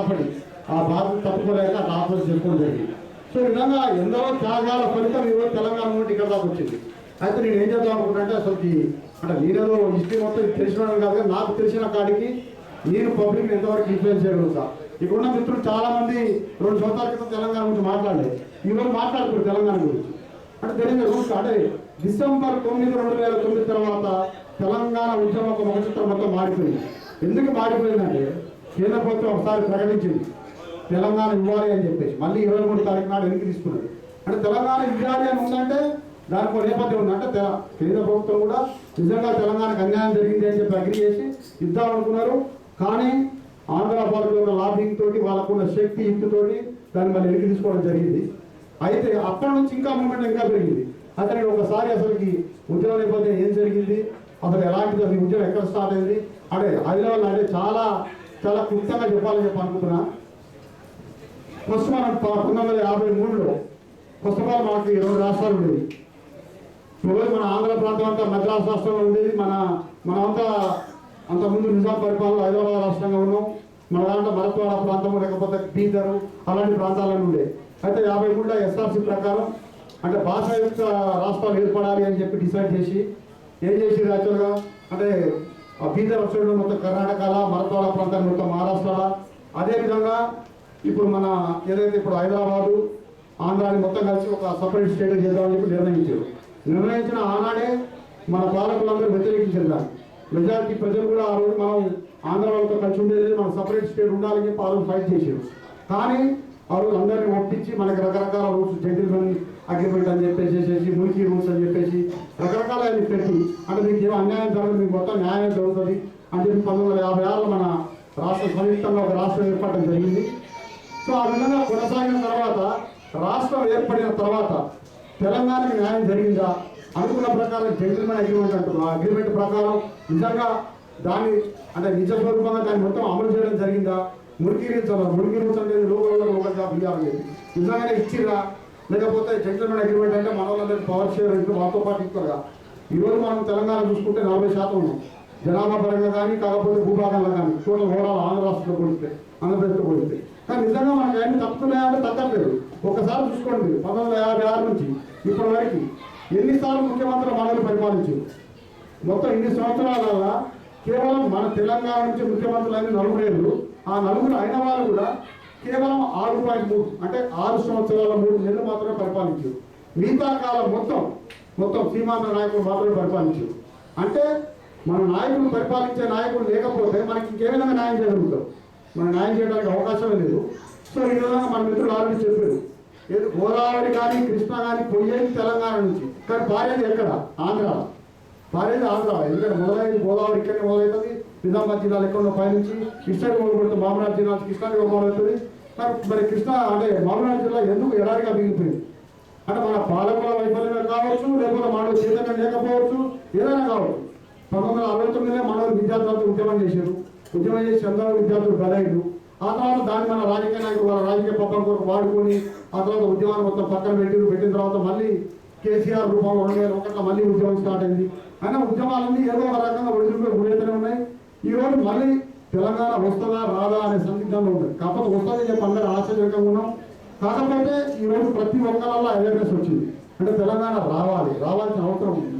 బాధపడి ఆ బాధను తట్టుకోలేక ఆత్మహత్య చేసుకోవడం జరిగింది. సో ఈ విధంగా ఎందరో త్యాగాల ఫలితం ఈరోజు తెలంగాణ నుండి ఇక్కడ దాకా వచ్చింది. అయితే నేను ఏం చేద్దాం అనుకుంటే అసలుకి అంటే నేనేదో హిస్టరీ మొత్తం తెలిసిన కాదు, నాకు తెలిసిన కాడికి నేను పబ్లిక్ ఎంతవరకు ఇన్ఫ్లుయెన్స్ చేయగలుగుతా. ఇక్కడున్న మిత్రులు చాలా మంది 2 సంవత్సరాల క్రితం తెలంగాణ గురించి మాట్లాడలేదు, ఈరోజు మాట్లాడుతున్నారు తెలంగాణ గురించి. అంటే తెలియదు అంటే డిసెంబర్ 9, 2009 తర్వాత తెలంగాణ ఉద్యమం ఒక ముఖ చిత్రం మొత్తం మారిపోయింది. ఎందుకు మారిపోయిందంటే కేంద్ర ప్రభుత్వం ఒకసారి ప్రకటించింది తెలంగాణ ఇవ్వాలి అని చెప్పేసి, మళ్ళీ 23 తారీఖు నాడు వెనక్కి తీసుకున్నది. అంటే తెలంగాణ ఇవ్వాలి అని ఉందంటే దానికి ఒక నేపథ్యం ఉందంటే కేంద్ర ప్రభుత్వం కూడా నిజంగా తెలంగాణకు అన్యాయం జరిగింది అని చెప్పి అగ్రి చేసి ఇద్దామనుకున్నారు. కానీ ఆంధ్ర పార్టీలో ఉన్న లాబింగ్ తోటి వాళ్ళకున్న శక్తి యుక్తితోటి దాన్ని మళ్ళీ వెనక్కి తీసుకోవడం జరిగింది. అయితే అప్పటి నుంచి ఇంకా మూమెంట్ ఇంకా పెరిగింది. అయితే నేను ఒకసారి అసలుకి ఉద్యమ నేపథ్యం ఏం జరిగింది, అసలు ఎలాంటిది, అసలు ఉద్యమం ఎక్కడ స్టార్ట్ అయింది అంటే హైదరాబాద్ అంటే చాలా చాలా క్లుప్తంగా చెప్పాలని చెప్పి అనుకుంటున్నా. ఫస్ట్ మనం 1953లో ఫస్ట్ ఆఫ్ ఆల్ మనకి 2 రాష్ట్రాలు ఉండేవి. ఈరోజు మన ఆంధ్ర ప్రాంతం అంతా మద్రాసు రాష్ట్రంలో ఉండేది. మనమంతా అంతకుముందు నిజాం పరిపాలన హైదరాబాద్ రాష్ట్రంగా ఉన్నాం. మన దాంట్లో మరత్వాడ ప్రాంతం లేకపోతే బీదరు అలాంటి ప్రాంతాలను ఉండే. అయితే 53లో ఎస్ఆర్సీ ప్రకారం అంటే భాషాయుక్త రాష్ట్రాలు ఏర్పడాలి అని చెప్పి డిసైడ్ చేసి ఏం చేసి యాక్చువల్గా అంటే బీదర్ వచ్చేయడం మొత్తం కర్ణాటకల, మరత్వాడ ప్రాంతాన్ని మొత్తం మహారాష్ట్రలో, అదేవిధంగా ఇప్పుడు మన ఏదైతే ఇప్పుడు హైదరాబాదు ఆంధ్రాని మొత్తం కలిసి ఒక సపరేట్ స్టేట్ చేద్దామని చెప్పి నిర్ణయించిన ఆనాడే మన పాలకులందరూ వ్యతిరేకించారు. దాన్ని మెజారిటీ ప్రజలు కూడా ఆ రోజు మనం ఆంధ్ర వాళ్ళతో కలిసి ఉండేది, మనం సపరేట్ స్టేట్ ఉండాలని చెప్పి ఆ రోజు ఫైట్ చేశారు. కానీ ఆ రోజు అందరినీ ఒప్పించి మనకి రకరకాల రూల్స్, జెంటిల్మెన్ అగ్రిమెంట్ అని చెప్పేసి, ముల్కీ రూల్స్ అని చెప్పేసి రకరకాల పెట్టి అంటే మీకు ఏమో అన్యాయం జరగదు, మీకు మొత్తం న్యాయం జరుగుతుంది అని చెప్పి 1956లో మన రాష్ట్ర సంయుక్తంగా ఒక రాష్ట్రం ఏర్పడడం జరిగింది. సో ఆ విధంగా కొనసాగిన తర్వాత రాష్ట్రం ఏర్పడిన తర్వాత తెలంగాణకి న్యాయం జరిగిందా అనుకున్న ప్రకారం జెంటిల్మెన్ అగ్రిమెంట్ అంటున్నారు. ఆ అగ్రిమెంట్ ప్రకారం నిజంగా దాన్ని అంటే నిజ స్వరూపంగా దాన్ని మొత్తం అమలు చేయడం జరిగిందా? మురికి రూల్స్ అనేది లోకల్ జాబ్ ఇవ్వాలి నిజంగానే ఇచ్చిరా, లేకపోతే జెంటిల్మెన్ అగ్రిమెంట్ అంటే మన వాళ్ళందరికీ పవర్ షేర్ వాళ్ళతో పాటు ఈక్వల్గా. ఈరోజు మనం తెలంగాణ చూసుకుంటే 40% ఉన్నాం జనాభా పరంగా కానీ, కాకపోతే భూభాగంలో కానీ, టోటల్ ఓవరాల్ ఆంధ్ర రాష్ట్రంలో పోలిస్తే, ఆంధ్రప్రదేశ్లో పోలిస్తే. కానీ నిజంగా మనకు అన్ని తప్పుతున్నాయంటే తగ్గట్లేదు. ఒకసారి చూసుకోండి 1956 నుంచి ఇప్పటి వరకు ఎన్నిసార్లు ముఖ్యమంత్రులు మనల్ని పరిపాలించారు. మొత్తం ఇన్ని సంవత్సరాల కేవలం మన తెలంగాణ నుంచి ముఖ్యమంత్రులు అయిన 4 ఆ 4 అయిన వాళ్ళు కూడా కేవలం 6.3 అంటే 6 సంవత్సరాల 3 నెలలు మాత్రమే పరిపాలించారు. మిగతా కాలం మొత్తం సీమాంధ్ర నాయకులు మాత్రమే పరిపాలించారు. అంటే మన నాయకులు పరిపాలించే నాయకులు లేకపోతే మనకి ఇంకే విధంగా న్యాయం చేయగలుగుతాం? మనం న్యాయం చేయడానికి అవకాశమే లేదు. సో ఈ విధంగా మన మిత్రులు ఆల్రెడీ చెప్పారు, ఏది గోదావరి కానీ కృష్ణ కానీ పోయేది తెలంగాణ నుంచి, కానీ పారేది ఎక్కడ? ఆంధ్ర. పారేది ఆంధ్ర. ఎందుకంటే మొదలైంది గోదావరి ఇక్కడనే మొదలవుతుంది, నిజామాబాద్ జిల్లాలో ఎక్కడో పైనుంచి కృష్ణకి మొదలుపెడుతుంది, మామనాడు జిల్లా నుంచి కృష్ణాకి మొదలవుతుంది. మరి కృష్ణ అంటే మామనాడు జిల్లా ఎందుకు ఎడారిగా మిగిలిపోయింది అంటే మన పాలకుల వైఫల్యమే కావచ్చు, లేకపోతే మనలో చైతన్యం లేకపోవచ్చు, ఏదైనా కావచ్చు. 1969లో మనోళ్ళు విద్యార్థులతో ఉద్యమం చేసి అందరూ విద్యార్థులు బలైలు. ఆ తర్వాత దాన్ని మన రాజకీయ నాయకులు వాళ్ళ రాజకీయ పబ్బం కొరకు వాడుకొని ఆ తర్వాత ఉద్యమాన్ని మొత్తం పక్కన పెట్టిన తర్వాత మళ్ళీ కేసీఆర్ రూపంలో 2001లో మళ్ళీ ఉద్యమం స్టార్ట్ అయింది. అయినా ఉద్యమాలన్నీ ఏదో ఒక రకంగా ఉడిపోతూనే ఉన్నాయి. ఈరోజు మళ్ళీ తెలంగాణ వస్తుందా రాదా అనే సందిగ్ధంలో ఉంటుంది. కాకపోతే వస్తుందని చెప్పి అందరూ ఆశాజనకంగా ఉన్నాం. కాకపోతే ఈరోజు ప్రతి ఒక్కళ్ళ అవేర్నెస్ వచ్చింది అంటే తెలంగాణ రావాల్సిన అవసరం ఉంది.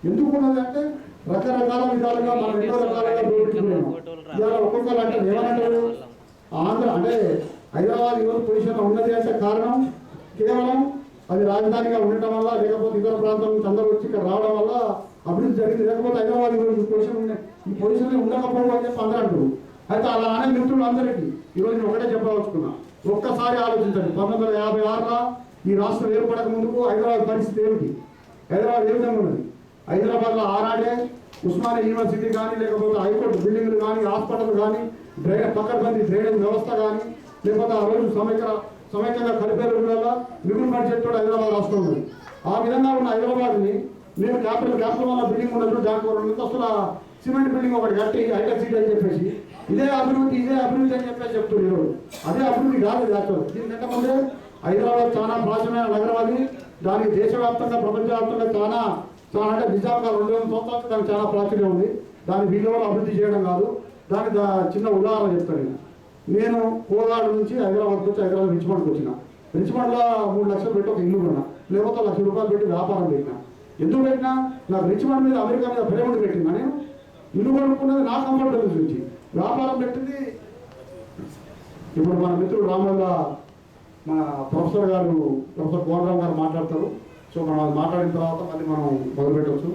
ఎందుకున్నది అంటే రకరకాల విధాలుగా మనం ఎన్నో రకాలుగా ఇవాళ ఒక్కొక్కరు అంటే ఏమంటారు ఆంధ్ర అంటే హైదరాబాద్ ఈరోజు పొజిషన్ ఉన్నది అంటే కారణం కేవలం అది రాజధానిగా ఉండటం వల్ల, లేకపోతే ఇతర ప్రాంతాల నుంచి అందరూ వచ్చి ఇక్కడ రావడం వల్ల అభివృద్ధి జరిగింది. లేకపోతే హైదరాబాద్ ఈరోజు ఈ పొజిషన్ ఉండకపోవడం అని చెప్పి అందరూ అంటారు. అయితే అలా అనే మిత్రులు అందరికీ ఈరోజు నేను ఒకటే చెప్పవచ్చుకున్నా, ఒక్కసారి ఆలోచించండి. 1956లో ఈ రాష్ట్రం ఏర్పడక ముందుకు హైదరాబాద్ పరిస్థితి ఏమిటి? హైదరాబాద్ ఏ విధంగా ఉన్నది? హైదరాబాద్లో ఆనాడే ఉస్మానియా యూనివర్సిటీ కానీ, లేకపోతే హైకోర్టు బిల్డింగ్లు కానీ, హాస్పిటల్ కానీ, పక్కడబంది డ్రైనేజ్ వ్యవస్థ కానీ, లేకపోతే ఆ రోజు సమైక్యంగా కలిపేరు వల్ల మిగులు బడ్జెట్ కూడా హైదరాబాద్ రాష్ట్రం ఉంది. ఆ విధంగా ఉన్న హైదరాబాద్ని నేను క్యాపిటల్ వల్ల బిల్డింగ్ ఉన్నప్పుడు దానికి 2 అంతస్తుల సిమెంట్ బిల్డింగ్ ఒకటి కట్టి హైటెక్ సిటీ అని చెప్పేసి ఇదే అభివృద్ధి అని చెప్పేసి చెప్తుంది. ఈరోజు అదే అభివృద్ధి కాదు యాక్చువల్. దీనికంటే ముందే హైదరాబాద్ చాలా ప్రాచీనమైన నగరం. అది దానికి దేశవ్యాప్తంగా ప్రపంచవ్యాప్తంగా చాలా అంటే నిజాంగా 200 సంవత్సరాలు దానికి చాలా ప్రాచుర్యం ఉంది. దాని విలువలు అభివృద్ధి చేయడం కాదు. దానికి చిన్న ఉదాహరణ చెప్తాను నేను. నేను కోదాడు నుంచి హైదరాబాద్కి వచ్చి హైదరాబాద్ రిచ్మండ్కి వచ్చిన. రిచ్మండ్లో 3 లక్షలు పెట్టి ఒక ఇల్లు కొన్నా, లేకపోతే 1 లక్ష రూపాయలు పెట్టి వ్యాపారం పెట్టినా. ఎందుకు పెట్టినా? నాకు రిచ్మండ్ మీద అమెరికా మీద ప్రేమ పెట్టినా. నేను ఇల్లు కొనుక్కున్నది నా కంఫర్టబుల్ నుంచి, వ్యాపారం పెట్టింది. ఇప్పుడు మన మిత్రుడు రామల్ల మన ప్రొఫెసర్ కోనరావు గారు మాట్లాడతారు. సో మనం అది మాట్లాడిన తర్వాత మళ్ళీ మనం మొదలుపెట్టవచ్చు.